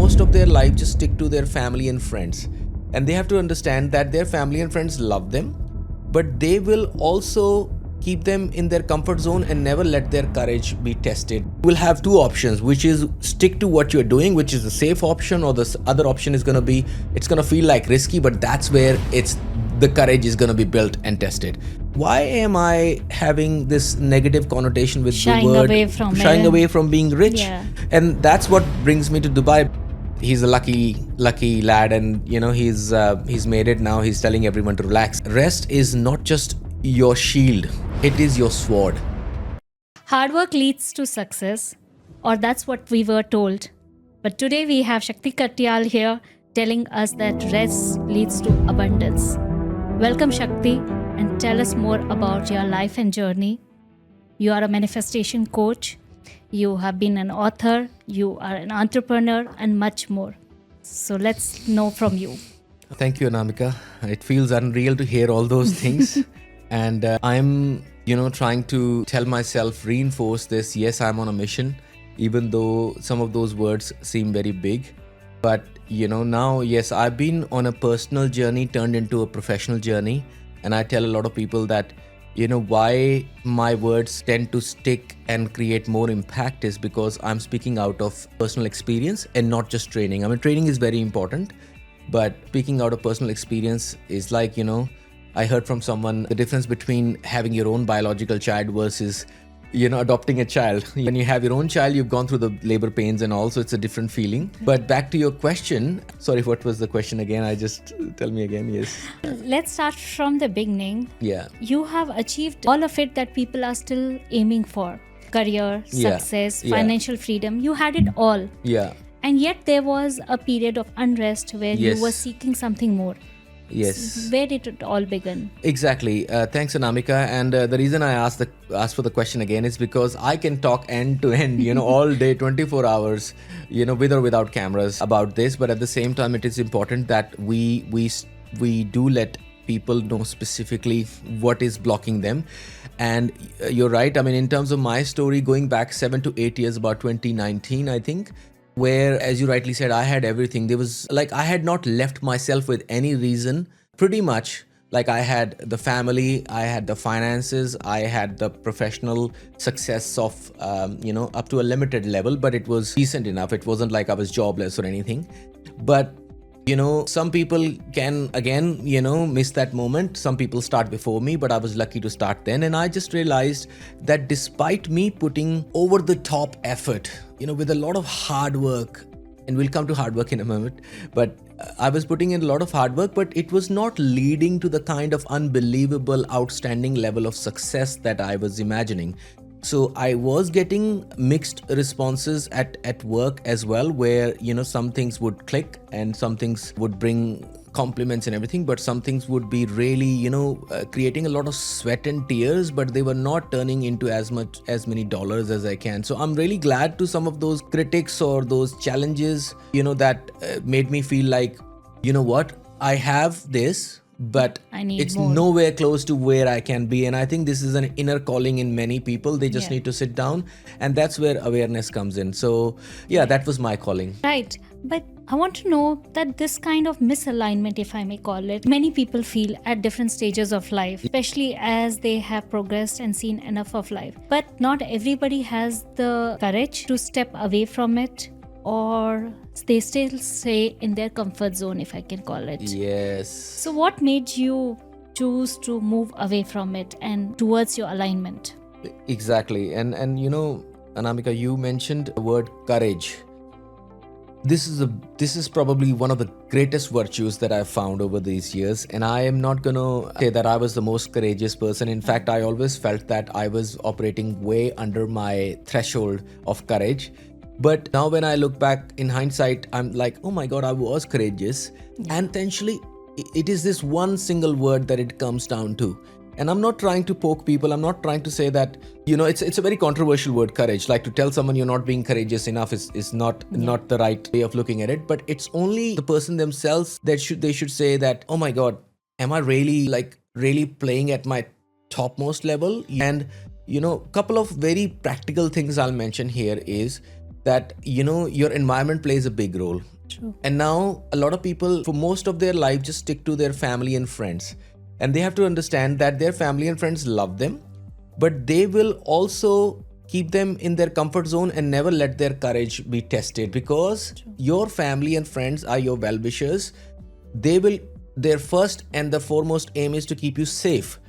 most of their life just stick to their family and friends. And they have to understand that their family and friends love them, but they will also keep them in their comfort zone and never let their courage be tested. You will have two options, which is stick to what you're doing, which is the safe option, or the other option is going to be, it's going to feel like risky, but that's where the courage is going to be built and tested. Why am I having this negative connotation with Shying the word away from being rich? Yeah. And that's what brings me to Dubai. He's a lucky lad, and he's made it now. He's telling everyone to relax. Rest is not just your shield, it is your sword. Hard work leads to success, or that's what we were told. But today we have Shakti Katyal here telling us that rest leads to abundance. Welcome, Shakti, and tell us more about your life and journey. You are a manifestation coach, you have been an author, you are an entrepreneur, and much more. So let's know from you. Thank you, Anamika. It feels unreal to hear all those things. And I'm, trying to tell myself, reinforce this. Yes, I'm on a mission, even though some of those words seem very big. But, now, yes, I've been on a personal journey turned into a professional journey. And I tell a lot of people that, why my words tend to stick and create more impact is because I'm speaking out of personal experience and not just training. I mean, training is very important, but speaking out of personal experience is like, I heard from someone the difference between having your own biological child versus, adopting a child. When you have your own child, you've gone through the labor pains and all, so it's a different feeling. But back to your question. Sorry, what was the question again? Tell me again. Yes. Let's start from the beginning. Yeah. You have achieved all of it that people are still aiming for. Career, success, financial freedom. You had it all. Yeah. And yet there was a period of unrest where you were seeking something more. Yes. Where did it all begin? Exactly. Thanks, Anamika. And the reason I asked for the question again is because I can talk end to end, all day, 24 hours, with or without cameras about this. But at the same time, it is important that we do let people know specifically what is blocking them. And you're right. I mean, in terms of my story, going back 7 to 8 years, about 2019, I think, where, as you rightly said, I had everything. There was like, I had not left myself with any reason, pretty much. Like, I had the family, I had the finances, I had the professional success of, up to a limited level, but it was decent enough. It wasn't like I was jobless or anything. But some people can, again, miss that moment. Some people start before me, but I was lucky to start then. And I just realized that despite me putting over the top effort, with a lot of hard work, and we'll come to hard work in a moment, but I was putting in a lot of hard work, but it was not leading to the kind of unbelievable, outstanding level of success that I was imagining. So I was getting mixed responses at work as well, where, some things would click and some things would bring compliments and everything, but some things would be really, creating a lot of sweat and tears, but they were not turning into as many dollars as I can. So I'm really glad to some of those critics or those challenges, that made me feel like, what, I have this, but it's more. Nowhere close to where I can be. And I think this is an inner calling in many people. They just need to sit down, and that's where awareness comes in. So that was my calling. Right. But I want to know that this kind of misalignment, if I may call it, many people feel at different stages of life, especially as they have progressed and seen enough of life. But not everybody has the courage to step away from it, or they still stay in their comfort zone, if I can call it. Yes. So what made you choose to move away from it and towards your alignment? Exactly. And Anamika, you mentioned the word courage. This is probably one of the greatest virtues that I've found over these years. And I am not going to say that I was the most courageous person. In fact, I always felt that I was operating way under my threshold of courage. But now when I look back in hindsight, I'm like, oh my God, I was courageous. And essentially, it is this one single word that it comes down to. And I'm not trying to poke people. I'm not trying to say that, it's a very controversial word, courage. Like, to tell someone you're not being courageous enough is not the right way of looking at it. But it's only the person themselves that they should say that, oh my God, am I really playing at my topmost level? And, couple of very practical things I'll mention here is, that, your environment plays a big role. True. And now a lot of people, for most of their life, just stick to their family and friends. And they have to understand that their family and friends love them, but they will also keep them in their comfort zone and never let their courage be tested, because your family and friends are your well-wishers. Their first and the foremost aim is to keep you safe.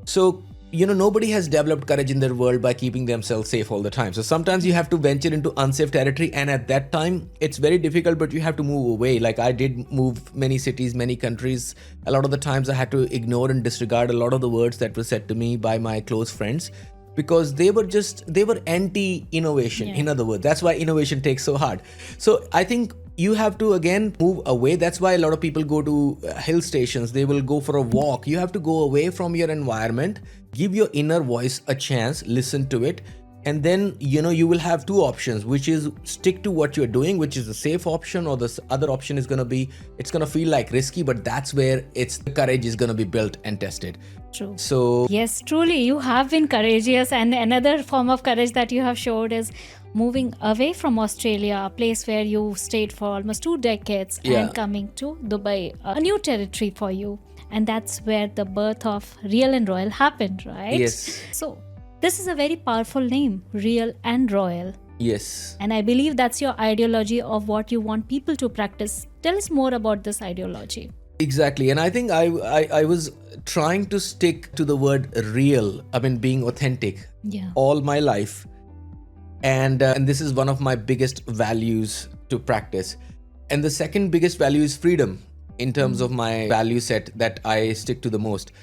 So, nobody has developed courage in their world by keeping themselves safe all the time. So sometimes you have to venture into unsafe territory, and at that time it's very difficult, but you have to move away. Like I did move many cities, many countries. A lot of the times I had to ignore and disregard a lot of the words that were said to me by my close friends, because they were anti-innovation. In other words, that's why innovation takes so hard. So I think you have to again move away. That's why a lot of people go to hill stations. They will go for a walk. You have to go away from your environment, give your inner voice a chance, listen to it, and then you will have two options, which is stick to what you're doing, which is the safe option, or the other option is going to be, it's going to feel like risky, but that's where the courage is going to be built and tested. True. So yes, truly, you have been courageous. And another form of courage that you have showed is moving away from Australia, a place where you stayed for almost 2 decades, and coming to Dubai, a new territory for you. And that's where the birth of Real and Royal happened, right? Yes. So this is a very powerful name, Real and Royal. Yes. And I believe that's your ideology of what you want people to practice. Tell us more about this ideology. Exactly. And I think I was trying to stick to the word real, being authentic all my life. And this is one of my biggest values to practice. And the second biggest value is freedom, in terms of my value set that I stick to the most.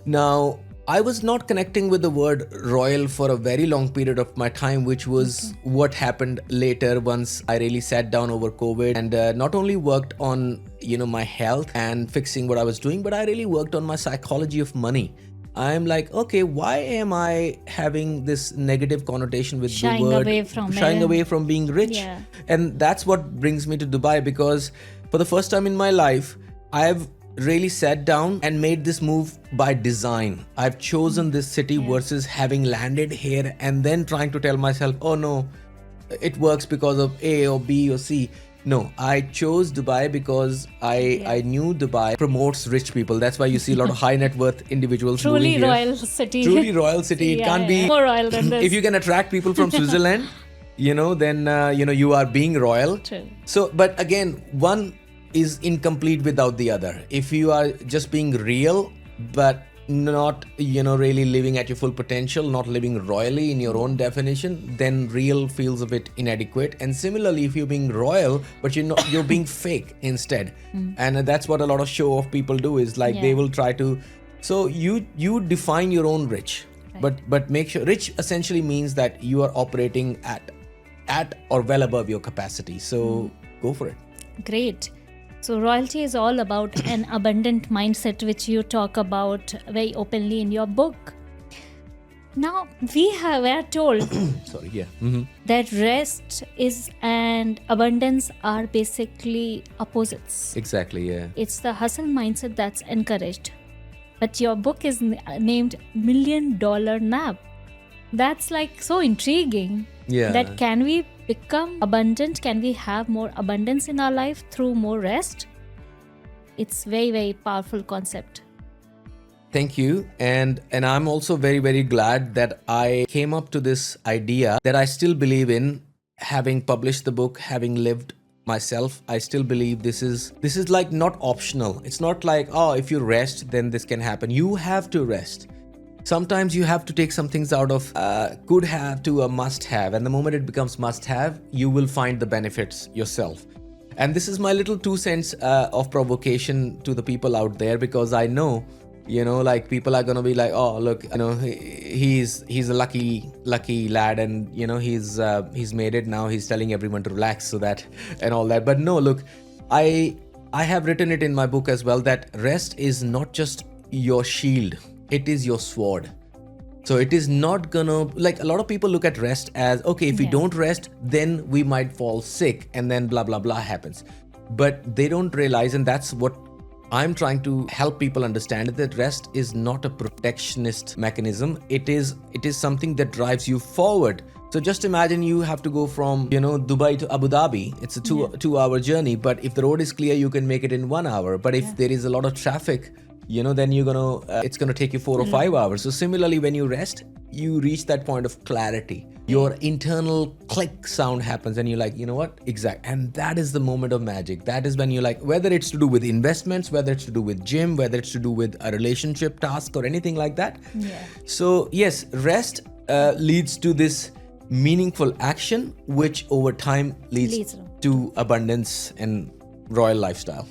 Now, I was not connecting with the word royal for a very long period of my time, which was what happened later once I really sat down over COVID and not only worked on, my health and fixing what I was doing, but I really worked on my psychology of money. I'm like, okay, why am I having this negative connotation with the word shying away from being rich? Yeah. And that's what brings me to Dubai, because for the first time in my life, I've really sat down and made this move by design. I've chosen this city versus having landed here and then trying to tell myself, oh no, it works because of A or B or C. No, I chose Dubai because I knew Dubai promotes rich people. That's why you see a lot of high net worth individuals moving here. Royal city. Truly royal city. It can't be more royal than this. If you can attract people from Switzerland, then you are being royal. True. So, but again, one is incomplete without the other. If you are just being real, but not, really living at your full potential, not living royally in your own definition, then real feels a bit inadequate. And similarly, if you're being royal, but you're being fake instead. And that's what a lot of show-off people do, is like they will try to. So you define your own rich, but make sure rich essentially means that you are operating at or well above your capacity. So go for it. Great. So royalty is all about an abundant mindset, which you talk about very openly in your book. Now, we're told that rest and abundance are basically opposites. Exactly, yeah. It's the hustle mindset that's encouraged. But your book is named $1 Million Nap. That's like so intriguing. Yeah. That can we become abundant? Can we have more abundance in our life through more rest? It's very, very powerful concept. Thank you. And I'm also very, very glad that I came up to this idea that I still believe in. Having published the book, having lived myself, I still believe this is like not optional. It's not like, oh, if you rest, then this can happen. You have to rest. Sometimes you have to take some things out of could have to a must have. And the moment it becomes must have, you will find the benefits yourself. And this is my little 2 cents of provocation to the people out there, because I know, like people are going to be like, oh, look, he's a lucky lad, and, he's made it now. He's telling everyone to relax so that and all that. But no, look, I have written it in my book as well, that rest is not just your shield. It is your sword. So it is not gonna, like a lot of people look at rest as, okay, if we don't rest, then we might fall sick and then blah, blah, blah happens. But they don't realize, and that's what I'm trying to help people understand, that rest is not a protectionist mechanism. It is something that drives you forward So just imagine you have to go from, Dubai to Abu Dhabi. It's a 2-hour journey, but if the road is clear, you can make it in 1 hour. But if there is a lot of traffic, then it's gonna take you 4 or 5 hours. So similarly, when you rest, you reach that point of clarity. Your internal click sound happens and you're like, you know what? Exact. And that is the moment of magic. That is when you're like, whether it's to do with investments, whether it's to do with gym, whether it's to do with a relationship task or anything like that. Yeah. So yes, rest leads to this meaningful action, which over time leads to abundance and royal lifestyle.